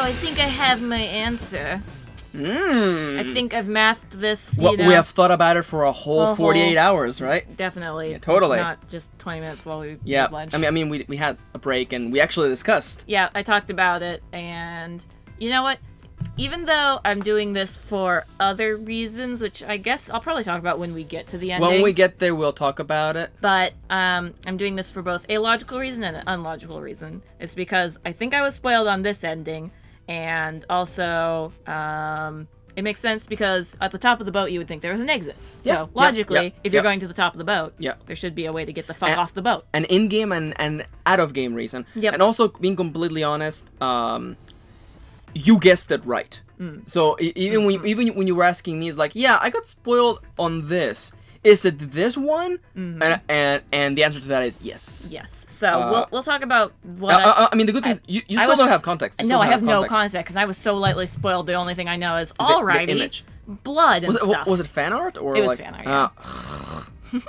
I think I have my answer. I think I've mathed this, we have thought about it for a whole 48 hours, right? Definitely. Yeah, totally. Not just 20 minutes while we Yeah, had lunch. I mean, we had a break, and we actually discussed. Yeah, I talked about it, and you know what? Even though I'm doing this for other reasons, which I guess I'll probably talk about when we get to the ending. When we get there, we'll talk about it. But I'm doing this for both a logical reason and an unlogical reason. It's because I think I was spoiled on this ending, and also it makes sense because at the top of the boat you would think there was an exit. So logically, if you're going to the top of the boat, there should be a way to get the fuck off the boat. An in-game and out-of-game reason. Yep. And also, being completely honest, you guessed it right. So even when you were asking me, it's like, yeah, I got spoiled on this. Is it this one? And the answer to that is yes. Yes. So we'll talk about what I mean, the good thing is you still don't have context. No, I have no context because I was so lightly spoiled. The only thing I know is alrighty, the image. Blood and stuff. Was it fan art or it was fan art? Yeah.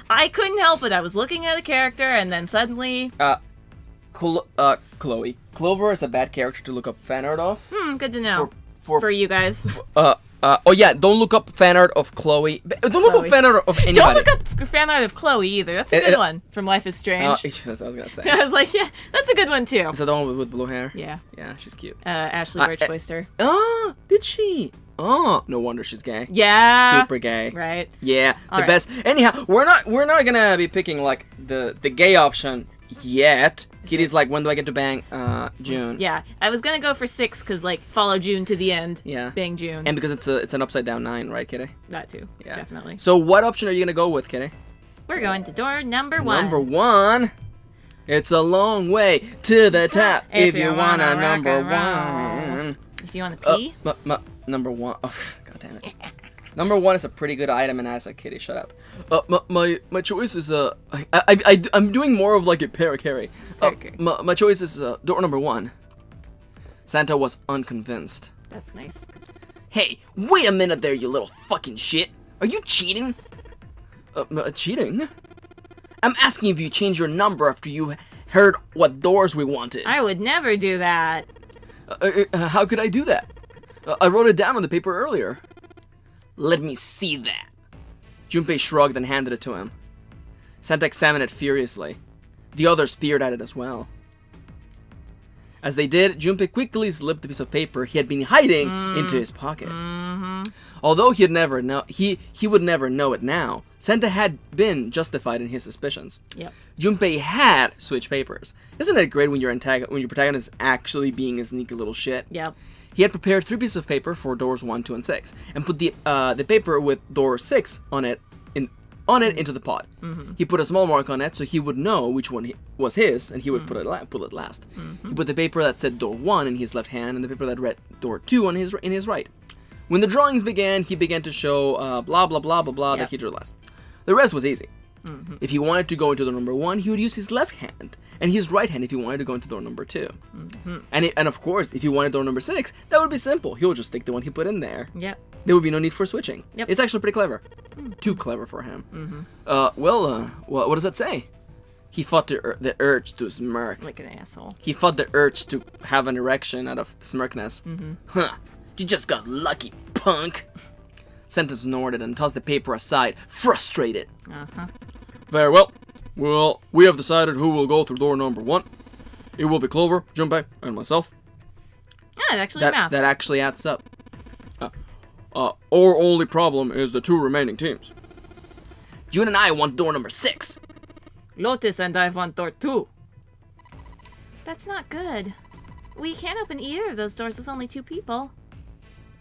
I couldn't help it. I was looking at a character and then suddenly. Chloe. Clover is a bad character to look up fan art of. Good to know. For you guys. Oh yeah, don't look up fan art of Chloe. Don't look up fan art of anybody. Don't look up fan art of Chloe either. That's a good one from Life is Strange. I was gonna say. I was like, yeah, that's a good one too. Is that the one with blue hair? Yeah. Yeah, she's cute. Ashley Birch voiced her. Oh, did she? Oh, no wonder she's gay. Yeah. Super gay. Right. Yeah, the best. Anyhow, we're not gonna be picking like the gay option yet. Kitty's like, when do I get to bang? June. Yeah, I was gonna go for 6 because like follow June to the end. Yeah. Bang June. And because it's an upside down 9, right, Kitty? That too. Yeah. Definitely. So what option are you gonna go with, Kitty? We're going to door number 1. Number 1. It's a long way to the top if you want a number 1. If you want to pee. Number 1. Oh, God damn it. Number 1 is a pretty good item, and I said, Kitty, shut up. My choice is I'm doing more of like a para-carry. My choice is door number 1. Santa was unconvinced. That's nice. Hey, wait a minute there, you little fucking shit. Are you cheating? Cheating? I'm asking if you changed your number after you heard what doors we wanted. I would never do that. How could I do that? I wrote it down on the paper earlier. Let me see that. Junpei shrugged and handed it to him. Santa examined it furiously. The others peered at it as well. As they did, Junpei quickly slipped the piece of paper he had been hiding into his pocket. Although he would never know it now, Santa had been justified in his suspicions. Yep. Junpei had switched papers. Isn't it great when your protagonist is actually being a sneaky little shit? Yep. He had prepared 3 pieces of paper for doors 1, 2, and 6, and put the paper with door 6 on it into the pot. He put a small mark on it so he would know which one was his, and he would put it last. He put the paper that said door 1 in his left hand, and the paper that read door 2 in his right. When the drawings began, he began to show blah blah blah blah blah that he drew last. The rest was easy. If he wanted to go into door number 1, he would use his left hand, and his right hand if he wanted to go into door number 2. And of course, if he wanted door number 6, that would be simple. He would just take the one he put in there. Yep. There would be no need for switching. Yep. It's actually pretty clever. Too clever for him. What does that say? He fought the urge to smirk. Like an asshole. He fought the urge to have an erection out of smirkness. Huh. You just got lucky, punk. Santa snorted and tossed the paper aside, frustrated. Very well. Well, we have decided who will go through door number 1. It will be Clover, Junpei, and myself. Yeah, it actually maths. That actually adds up. Our only problem is the 2 remaining teams. June and I want door number 6. Lotus and I want door 2. That's not good. We can't open either of those doors with only 2 people.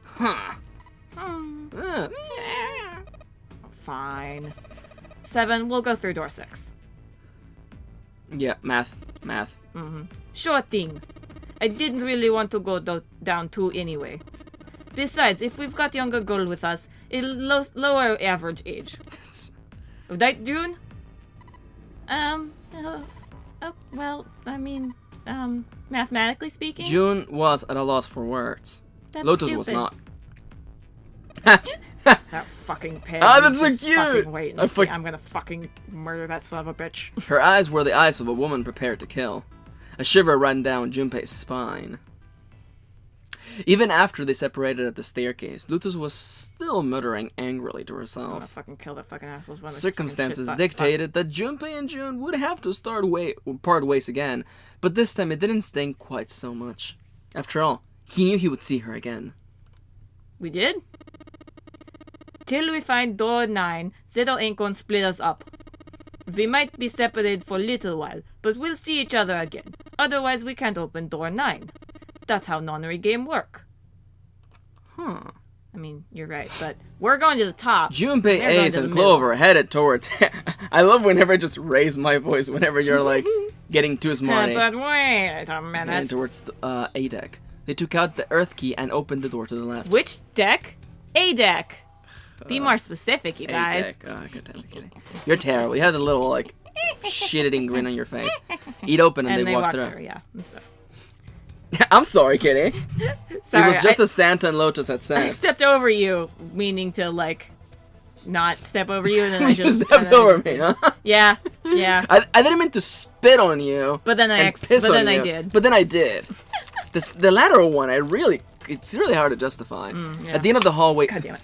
Huh. Fine. 7, we'll go through door 6. Yeah, math. Sure thing. I didn't really want to go down 2 anyway. Besides, if we've got younger girl with us, it'll lower average age. Right, June? Well, I mean, mathematically speaking. June was at a loss for words. That's Lotus stupid. was not. That fucking pig. Ah, that's so Just cute! fucking wait and see. I'm gonna fucking murder that son of a bitch. Her eyes were the eyes of a woman prepared to kill. A shiver ran down Junpei's spine. Even after they separated at the staircase, Lutus was still muttering angrily to I'm herself. gonna fucking kill the fucking assholes. Circumstances dictated that Junpei and June would have to part ways again, but this time it didn't sting quite so much. After all, he knew he would see her again. We did? Till we find door 9, Zeto ain't gonna split us up. We might be separated for a little while, but we'll see each other again. Otherwise, we can't open door 9. That's how nonary game work. Huh. I mean, you're right, but we're going to the top. Junpei, Ace, and Clover headed towards... I love whenever I just raise my voice whenever you're, like, getting too smart. But wait a minute. Headed towards the A deck. They took out the Earth key and opened the door to the left. Which deck? A deck. Be more specific, you guys. A deck. Oh, I'm kidding. You're terrible. You had a little, like, shit-eating grin on your face. Eat open and they walked through. Through, yeah. And stuff. I'm sorry, Kitty. Sorry, it was just as Santa and Lotus had said. I stepped over you, meaning to, like, not step over you, and then I You just stepped over me, huh? Yeah. I didn't mean to spit on you. But then I did. But then I did. The latter one, it's really hard to justify. Yeah. At the end of the hallway... God damn it.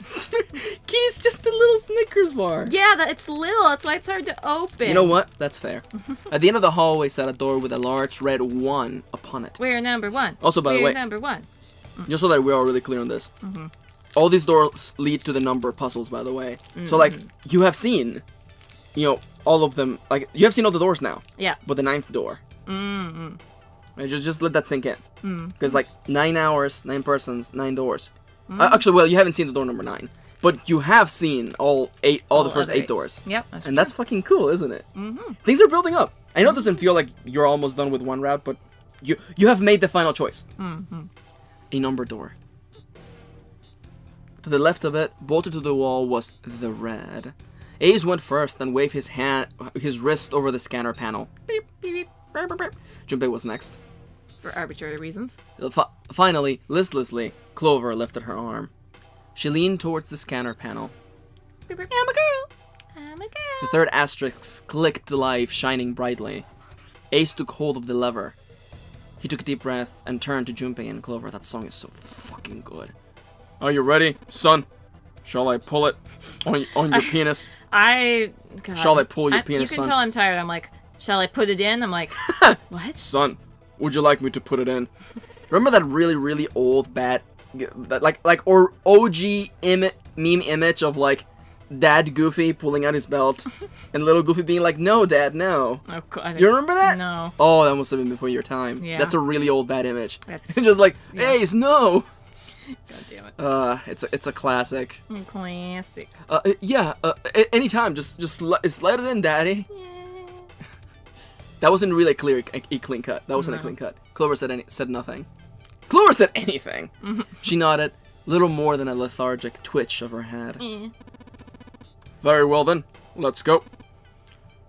Kitty's just a little Snickers bar. Yeah, it's little. That's why it's hard to open. You know what? That's fair. At the end of the hallway sat a door with a large red 1 upon it. We're number 1. Also, by the way... We're number 1. Just so that we're all really clear on this. All these doors lead to the number puzzles, by the way. So, like, you have seen, all of them. Like, you have seen all the doors now. Yeah. But the 9th door. Right, just let that sink in. Because, like, 9 hours, 9 persons, 9 doors. Actually, well, you haven't seen the door number 9. But you have seen all the first 8 doors. Yep. That's fucking cool, isn't it? Things are building up. I know it doesn't feel like you're almost done with one route, but you have made the final choice. A number door. To the left of it, bolted to the wall, was the red. Ace went first and waved his wrist over the scanner panel. Beep, beep, beep, beep, beep, beep. Junpei was next. For arbitrary reasons. Finally, listlessly, Clover lifted her arm. She leaned towards the scanner panel. Beep, beep. I'm a girl. I'm a girl. The third asterisk clicked to life, shining brightly. Ace took hold of the lever. He took a deep breath and turned to Junpei and Clover. That song is so fucking good. Are you ready, son? Shall I pull it on your penis? God. Shall I pull your penis, You can son? tell I'm tired. I'm like, shall I put it in? I'm like, what? Son, would you like me to put it in? Remember that really, really old or OG meme image of, like, Dad Goofy pulling out his belt and little Goofy being like, no, Dad, no. Oh, God. You remember that? No. Oh, that must have been before your time. Yeah. That's a really old bad image. That's just like, yeah. Ace, no. God damn it. It's a classic. Classic. Anytime, just slide it in, Daddy. Yeah. That wasn't really a clean cut. That wasn't a clean cut. Clover said nothing. Clover said anything. She nodded, little more than a lethargic twitch of her head. Very well then, let's go.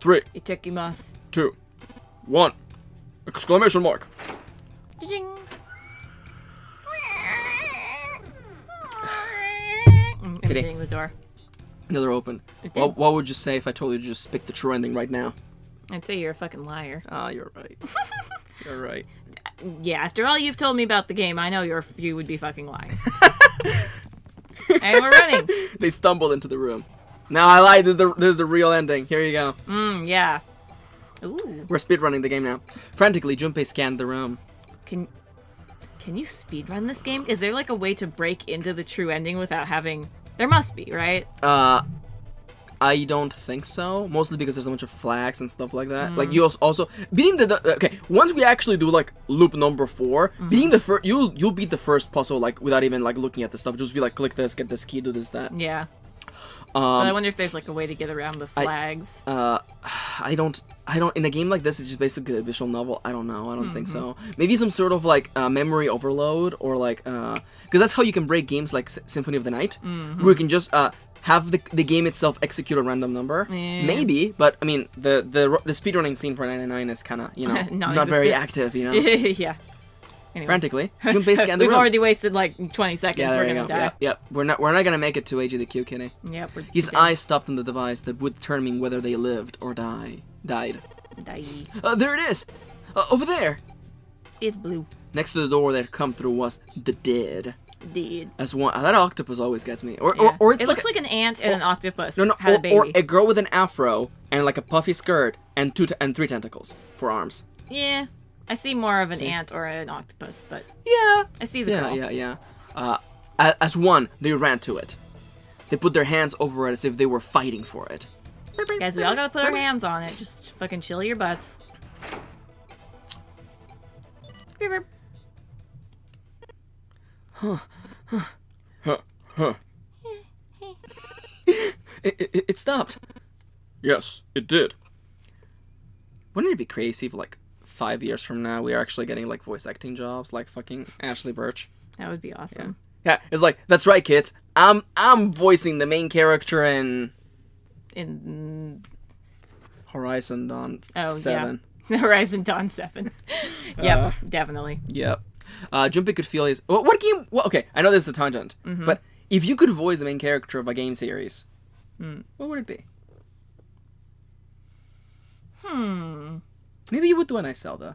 3, Itakimasu. 2, 1. Exclamation mark. Ching. Opening the door. Another open. It did. What would you say if I told you to just pick the true ending right now? I'd say you're a fucking liar. Ah, you're right. You're right. Yeah, after all you've told me about the game, I know you would be fucking lying. And we're running. They stumbled into the room. No, I lied. This is the real ending. Here you go. Yeah. Ooh. We're speedrunning the game now. Frantically, Junpei scanned the room. Can you speedrun this game? Is there like a way to break into the true ending without having... There must be, right? I don't think so. Mostly because there's a bunch of flags and stuff like that. Like, you also... Beating okay, once we actually do, like, loop number 4, beating the first... You'll beat the first puzzle, like, without even, like, looking at the stuff. Just be like, click this, get this key, do this, that. Yeah. But I wonder if there's, like, a way to get around the flags. I don't... In a game like this, it's just basically a visual novel. I don't know. I don't think so. Maybe some sort of, like, memory overload, or, like, because that's how you can break games like Symphony of the Night, where you can just, have the game itself execute a random number. Yeah. Maybe, but, I mean, the speedrunning scene for 99 is kind of, not very active, Yeah. Anyway. Frantically, Junpei scanned the room. We've already wasted, like, 20 seconds. Yeah, We're gonna die. Yep. We're not gonna make it to AGDQ, Kitty. Yep. His eyes stopped on the device that would determine whether they lived or died. Die. There it is! Over there! It's blue. Next to the door that come through was the dead. Indeed. As one, that octopus always gets me. Or it's it like looks like an ant and an octopus. no, had a baby. or a girl with an afro and like a puffy skirt and 3 tentacles for arms. Yeah, I see more of an ant or an octopus, but Yeah. I see the girl. Yeah. As one, they ran to it. They put their hands over it as if they were fighting for it. Guys, we all gotta put our hands on it. Just fucking chill your butts. It stopped. Yes, it did. Wouldn't it be crazy if, like, 5 years from now we are actually getting, like, voice acting jobs like fucking Ashley Birch? That would be awesome. Yeah, it's like, that's right, kids. I'm voicing the main character in Horizon Dawn 7. Yeah. Horizon Dawn 7. Yep, definitely. Yep. Junpei could feel his... What game... Well, okay, I know this is a tangent, but if you could voice the main character of a game series, what would it be? Maybe you would do an Iselda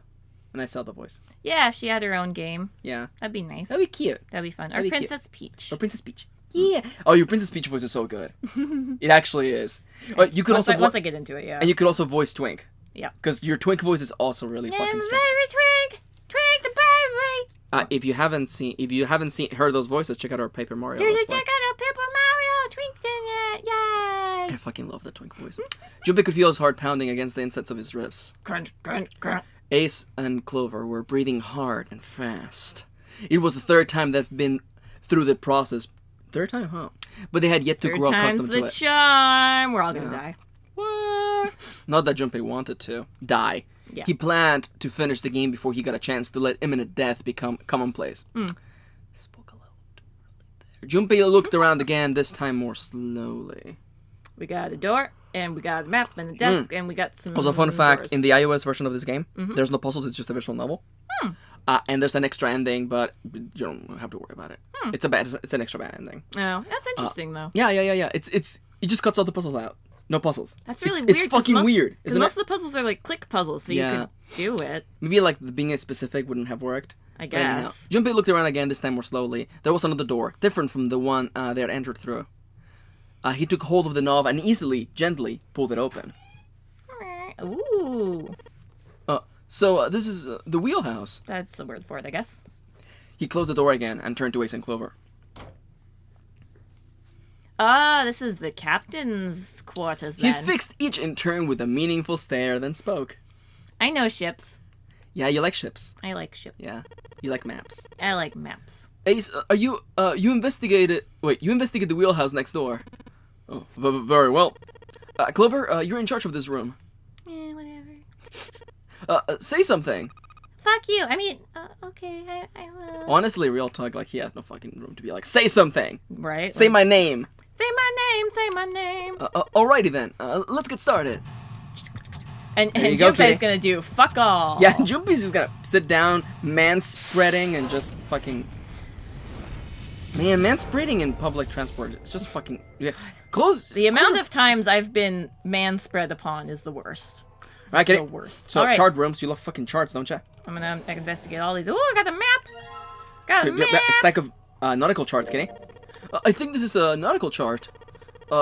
voice. Yeah, if she had her own game. Yeah. That'd be nice. That'd be cute. That'd be fun. That'd Or be Princess Peach. Or Princess Peach. Yeah. Oh, your Princess Peach voice is so good. It actually is. You could once I get into it, yeah. And you could also voice Twink. Yeah. Because your Twink voice is also really fucking strong. Twink! Twink the baby! If you haven't heard those voices, check out our Paper Mario. Let's Play. Check out a Paper Mario! Twink's in it! Yay! I fucking love the Twink voice. Junpei could feel his heart pounding against the insets of his ribs. Crunch, crunch, crunch. Ace and Clover were breathing hard and fast. It was the third time they've been through the process. Third time, huh? But they had yet to grow accustomed to it. Third time's the charm. We're all gonna die. What? Not that Junpei wanted to die. Yeah. He planned to finish the game before he got a chance to let imminent death become commonplace. Spoke a little too early there. Junpei looked around again, this time more slowly. We got a door, and we got a map, and a desk, and we got some Also, fun fact, doors. in the iOS version of this game, there's no puzzles, it's just a visual novel. And there's an extra ending, but you don't have to worry about it. It's an extra bad ending. Oh, that's interesting, though. Yeah. It just cuts all the puzzles out. No puzzles. That's really It's weird. fucking weird, Because isn't most it? of the puzzles are like click puzzles, so you could do it. Maybe like being specific wouldn't have worked. I guess. Junpei looked around again, this time more slowly. There was another door, different from the one they had entered through. He took hold of the knob and easily, gently, pulled it open. Ooh. So this is the wheelhouse. That's a word for it, I guess. He closed the door again and turned to Ace and Clover. Ah, this is the captain's quarters then. He fixed each in turn with a meaningful stare, then spoke. I know ships. Yeah, you like ships. I like ships. Yeah, you like maps. I like maps. Ace, you investigated the wheelhouse next door. Oh, very well. Clover, you're in charge of this room. Whatever. Say something. Fuck you. I mean, okay, I will. Honestly, real talk, like, he has no fucking room to be like, say something. Right? Say my name. Say my name, say my name. Alrighty then, let's get started. And go, Junpei's Kitty. gonna do fuck all. Yeah, Junpei's just gonna sit down, manspreading, and just fucking... Man, manspreading in public transport, it's just fucking... Yeah. Close... The amount of times I've been manspread upon is the worst. Alright, Kitty. The worst. So, Alright. chart rooms, you love fucking charts, don't you? I'm gonna investigate all these. Ooh, I got the map! Got a map! A stack of nautical charts, Kitty. I think this is a nautical chart.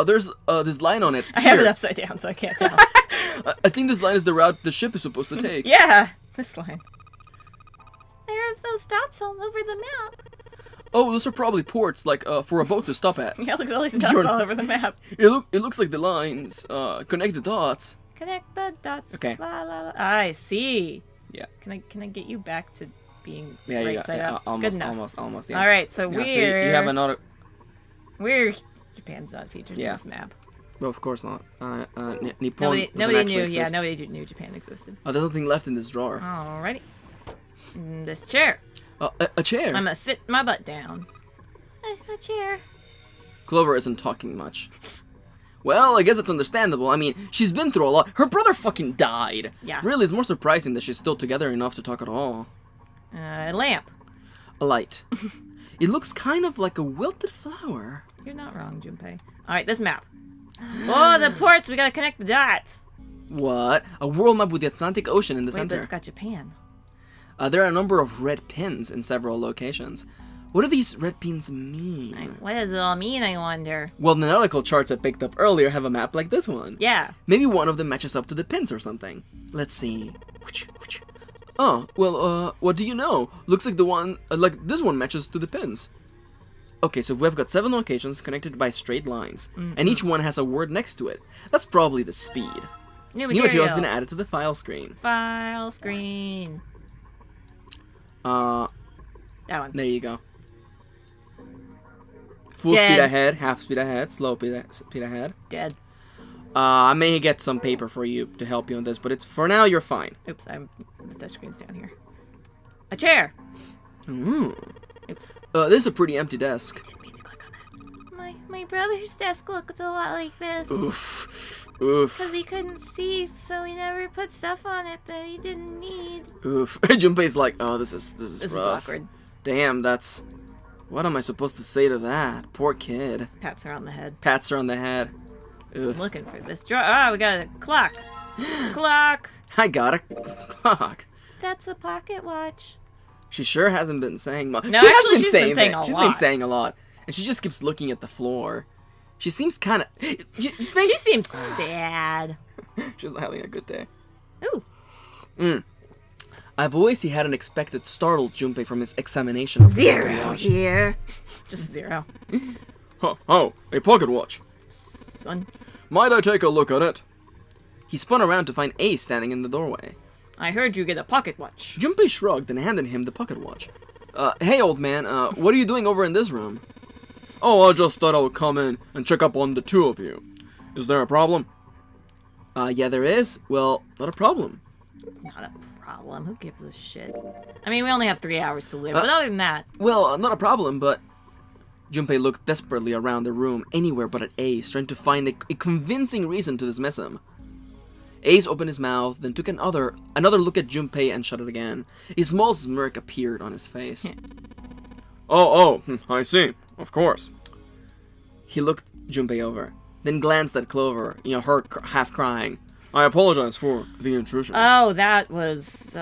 There's this line on it. I have it upside down, so I can't tell. I think this line is the route the ship is supposed to take. Yeah, this line. There are those dots all over the map. Oh, those are probably ports, like, for a boat to stop at. Yeah, look at all these dots all over the map. It looks like the lines, connect the dots. Connect the dots. Okay. La, la, la. I see. Yeah. Can I get you back to being Yeah, right side up? almost, Good enough. almost, yeah. All right, so Yeah, we're... so you have another... We're... Japan's not featured in this map. Well, of course not. Nippon Nobody knew. Yeah, nobody knew Japan existed. There's nothing left in this drawer. Alrighty. This chair. A chair. I'm gonna sit my butt down. A chair. Clover isn't talking much. Well, I guess it's understandable. I mean, she's been through a lot. Her brother fucking died. Yeah. Really, it's more surprising that she's still together enough to talk at all. A lamp. A light. It looks kind of like a wilted flower. You're not wrong, Junpei. Alright, this map. Oh, the ports! We gotta connect the dots! What? A world map with the Atlantic Ocean in the Wait, but center. it's got Japan. There are a number of red pins in several locations. What do these red pins mean? What does it all mean, I wonder? Well, the nautical charts I picked up earlier have a map like this one. Yeah. Maybe one of them matches up to the pins or something. Let's see. Oh, well, what do you know? Looks like the one, like this one matches to the pins. Okay, so we've got 7 locations connected by straight lines, and each one has a word next to it. That's probably the speed. New New material has material. been added to the file screen. File screen. That one. There you go. Full Dead. speed ahead, half speed ahead, slow speed ahead. Dead. I may get some paper for you to help you on this, but it's for now you're fine. Oops, the touchscreen's down here. A chair. Ooh. Oops. This is a pretty empty desk. Didn't mean to click on that. My brother's desk looked a lot like this. Oof. Oof. Because he couldn't see, so he never put stuff on it that he didn't need. Oof. Junpei's like, oh, this is This rough. is awkward. Damn, that's... What am I supposed to say to that? Poor kid. Pats her on the head. Pats her on the head. Ugh. I'm looking for this drawer. Ah, we got a clock. Clock. I got a clock. That's a pocket watch. She sure hasn't been saying much. No, she actually, has been she's saying been saying that. a She's lot. been saying a lot. And she just keeps looking at the floor. She seems kind of... You think... She seems sad. She's not having a good day. Ooh. I've always had an unexpected startled Junpei from his examination of the pocket Zero watch. here. Just 0. Oh, a pocket watch. Son. Might I take a look at it? He spun around to find Ace standing in the doorway. I heard you get a pocket watch. Junpei shrugged and handed him the pocket watch. Hey old man, what are you doing over in this room? Oh, I just thought I would come in and check up on the 2 of you. Is there a problem? Yeah there is. Well, not a problem. Not a problem. Who gives a shit? I mean, we only have 3 hours to live, but other than that... Well, not a problem, but... Junpei looked desperately around the room, anywhere but at Ace, trying to find a convincing reason to dismiss him. Ace opened his mouth, then took another look at Junpei and shut it again. A small smirk appeared on his face. Oh, I see. Of course. He looked Junpei over, then glanced at Clover, her half crying. I apologize for the intrusion. Oh, that was,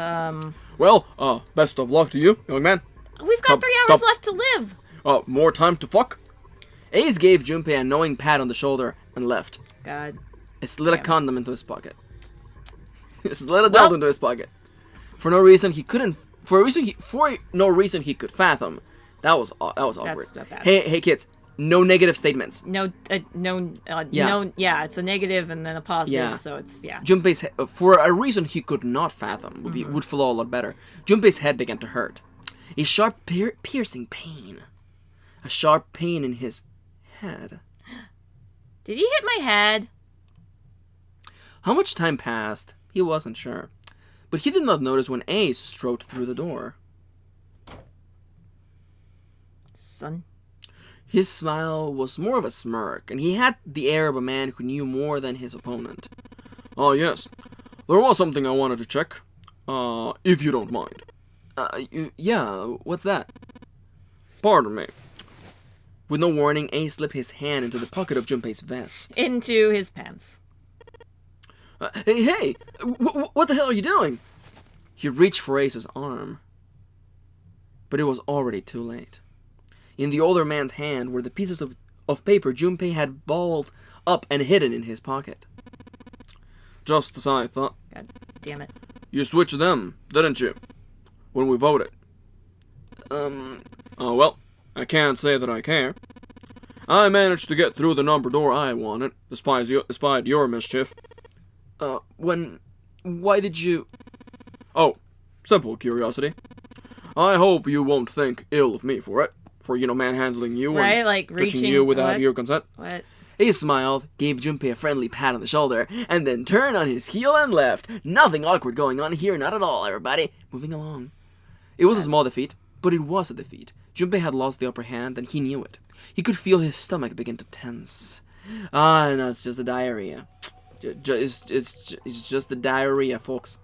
Well, best of luck to you, young man. We've got 3 hours left to live. More time to fuck? Ace gave Junpei a knowing pat on the shoulder and left. God. He slid a Damn. condom into his pocket. He slid a dildo into his pocket. For no reason he couldn't. For no reason he could fathom. That was awkward. That's not bad. Hey kids, no negative statements. No, Yeah. no, yeah, it's a negative and then a positive, Yeah. so it's, yeah. Junpei's for a reason he could not fathom would flow a lot better. Junpei's head began to hurt. A sharp, piercing pain. A sharp pain in his head. Did he hit my head? How much time passed? He wasn't sure. But he did not notice when Ace strode through the door. Son. His smile was more of a smirk, and he had the air of a man who knew more than his opponent. Oh, yes. There was something I wanted to check. If you don't mind. Yeah, what's that? Pardon me. With no warning, Ace slipped his hand into the pocket of Junpei's vest. Into his pants. Hey! What the hell are you doing? He reached for Ace's arm. But it was already too late. In the older man's hand were the pieces of paper Junpei had balled up and hidden in his pocket. Just as I thought. God damn it. You switched them, didn't you? When we voted. Well, I can't say that I care. I managed to get through the number door I wanted, despite your mischief. Why did you... Oh, simple curiosity. I hope you won't think ill of me for it. For, manhandling you Right, and like touching reaching... you without what? your consent. What? He smiled, gave Junpei a friendly pat on the shoulder, and then turned on his heel and left. Nothing awkward going on here, not at all, everybody. Moving along. It was a small defeat, but it was a defeat. Junpei had lost the upper hand, and he knew it. He could feel his stomach begin to tense. No, it's just the diarrhea. It's just the diarrhea, folks.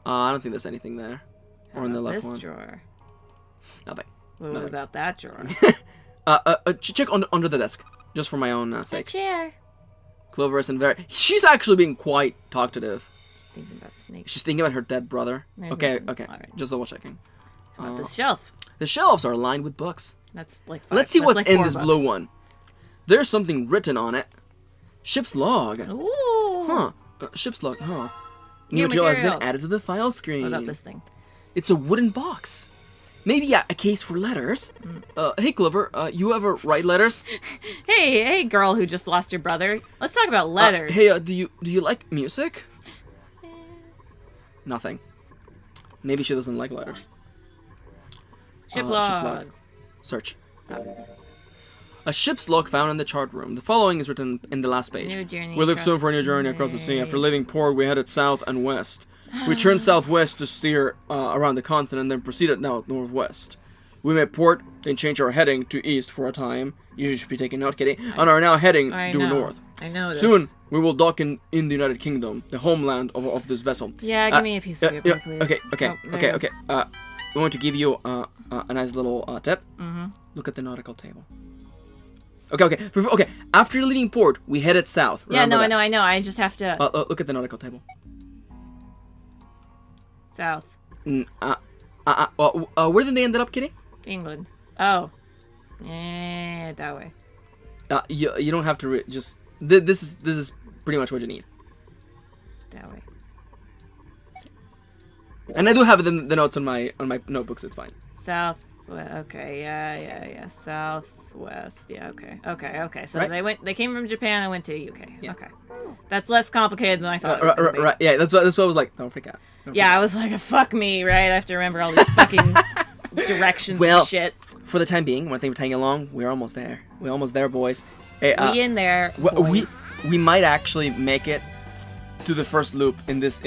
I don't think there's anything there. Or in the left this one. drawer. Nothing. What Nothing. about that drawer? Check under the desk, just for my own A sake. chair. Clover isn't very... She's actually being quite talkative. thinking about snakes. She's thinking about her dead brother. There's Okay, nothing. okay. All right. Just double checking. How about this shelf? The shelves are lined with books. That's like 5. Let's see That's what's like in 4 this books. blue one. There's something written on it. Ship's log. Ooh. Huh. Ship's log. Huh. New New material has material. been added to the file screen. What about this thing? It's a wooden box. Maybe a case for letters. Hey, Clover, you ever write letters? Hey, girl who just lost your brother. Let's talk about letters. Hey, do you like music? Nothing. Maybe she doesn't like letters. Ship ship's logs. log. Search. Oh, yes. A ship's log found in the chart room. The following is written in the last page. New journey We left soon across for a new journey the across the sea. sea. After leaving port, we headed south and west. We turned southwest to steer around the continent, then proceeded northwest. We made port, then changed our heading to east for a time. You should be taking note, Kitty. And are now heading due north. I know this. Soon, we will dock in the United Kingdom, the homeland of this vessel. Yeah, give me a piece of paper, please. Okay. We want to give you a nice little tip. Mm-hmm. Look at the nautical table. Okay. After leaving port, we headed south. Yeah, Remember that. I know. I just have to... Look at the nautical table. South. Where did they end up, Kitty? England. Oh. Yeah, that way. You don't have to just... This is pretty much what you need. That way. And I do have the notes on my notebooks. It's fine. South. Okay. Yeah. Southwest. Yeah. Okay. So Right? They came from Japan and went to UK. Yeah. Okay. That's less complicated than I thought it was gonna be. Right. Yeah. That's what I was like. Don't freak out. Yeah, I was like, fuck me, right? I have to remember all these fucking directions Well, and shit. For the time being, one thing we're tagging along, we're almost there. We're almost there, boys. Hey, We in there, boys. we might actually make it to the first loop in this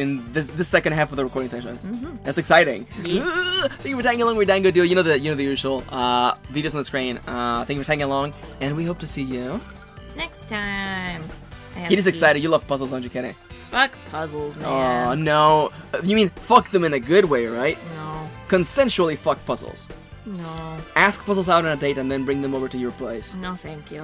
second half of the recording session. Mm-hmm. That's exciting. Yeah. Thank you for tagging along. We're Dango Duo. You know the usual videos on the screen. Thank you for tagging along, and we hope to see you Next time. Kitty's excited. You love puzzles, don't you, Kitty? Fuck puzzles, man. Oh no. You mean fuck them in a good way, right? No. Consensually fuck puzzles. No. Ask puzzles out on a date and then bring them over to your place. No, thank you.